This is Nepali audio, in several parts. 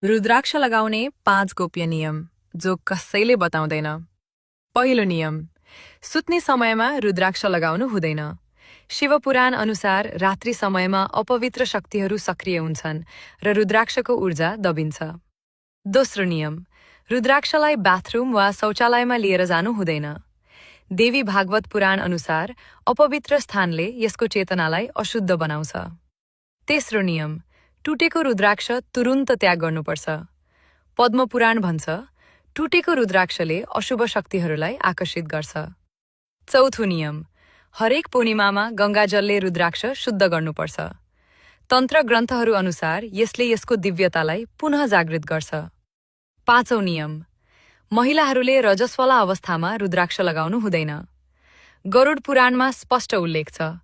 रुद्राक्ष लगाउने 5 गोप्य नियम जो कसैले बताउँदैन। पहिलो नियम, सुत्ने समयमा रुद्राक्ष लगाउनु हुँदैन। शिवपुराण अनुसार रात्रि समयमा अपवित्र शक्तिहरू सक्रिय हुन्छन् र रुद्राक्षको ऊर्जा दबिन्छ। दोस्रो नियम, रुद्राक्षलाई बाथरुम वा शौचालयमा लिएर जानु हुँदैन। देवी भागवत पुराण अनुसार अपवित्र स्थानले यसको चेतनालाई अशुद्ध बनाउँछ। तेस्रो नियम, टुटेको रुद्राक्ष तुरुन्त त्याग गर्नुपर्छ। पद्मपुराण भन्छ, टुटेको रुद्राक्षले अशुभ शक्तिहरूलाई आकर्षित गर्छ। चौथो नियम, हरेक पूर्णिमामा गङ्गाजलले रुद्राक्ष शुद्ध गर्नुपर्छ। तन्त्र ग्रन्थहरू अनुसार यसले यसको दिव्यतालाई पुनः जागृत गर्छ। पाँचौं नियम, महिलाहरूले रजस्वला अवस्थामा रुद्राक्ष लगाउनु हुँदैन। गरुड पुराणमा स्पष्ट उल्लेख छ,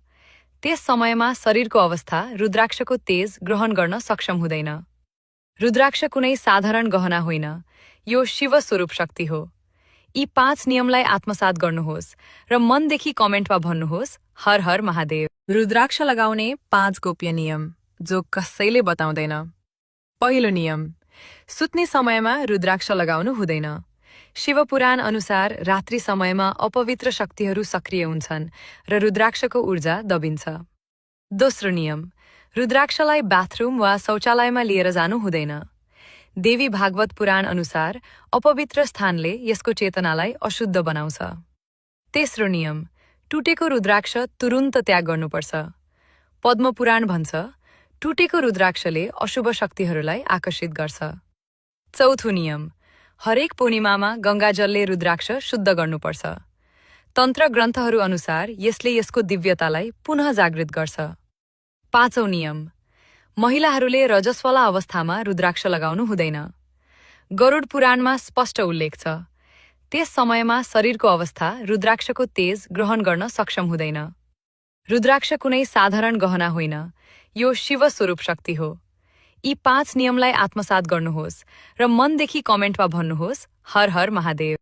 त्यस समयमा शरीरको अवस्था रुद्राक्षको तेज ग्रहण गर्न सक्षम हुँदैन। रुद्राक्ष कुनै साधारण गहना होइन, यो शिव स्वरूप शक्ति हो। यी 5 नियमलाई आत्मसात गर्नुहोस् र मनदेखि कमेन्टमा भन्नुहोस्, हर हर महादेव। रुद्राक्ष लगाउने 5 गोप्य नियम जो कसैले बताउँदैन। पहिलो नियम, सुत्ने समयमा रुद्राक्ष लगाउनु हुँदैन। शिवपुराण अनुसार रात्रि समयमा अपवित्र शक्तिहरू सक्रिय हुन्छन् र रुद्राक्षको ऊर्जा दबिन्छ। दोस्रो नियम, रुद्राक्षलाई बाथरुम वा शौचालयमा लिएर जानु हुँदैन। देवी भागवत पुराण अनुसार अपवित्र स्थानले यसको चेतनालाई अशुद्ध बनाउँछ। तेस्रो नियम, टुटेको रुद्राक्ष तुरुन्त त्याग गर्नुपर्छ। पद्मपुराण भन्छ, टुटेको रुद्राक्षले अशुभ शक्तिहरूलाई आकर्षित गर्छ। चौथो नियम, हरेक पूर्णिमामा गङ्गाजलले रुद्राक्ष शुद्ध गर्नुपर्छ। तन्त्र ग्रन्थहरू अनुसार यसले यसको दिव्यतालाई पुनः जागृत गर्छ। पाँचौं नियम, महिलाहरूले रजस्वला अवस्थामा रुद्राक्ष लगाउनु हुँदैन। गरुड पुराणमा स्पष्ट उल्लेख छ, त्यस समयमा शरीरको अवस्था रुद्राक्षको तेज ग्रहण गर्न सक्षम हुँदैन। रुद्राक्ष कुनै साधारण गहना होइन, यो शिव स्वरूप शक्ति हो। यी 5 नियमलाई आत्मसात गर्नुहोस् र मनदेखि कमेन्टमा भन्नुहोस्, हर हर महादेव।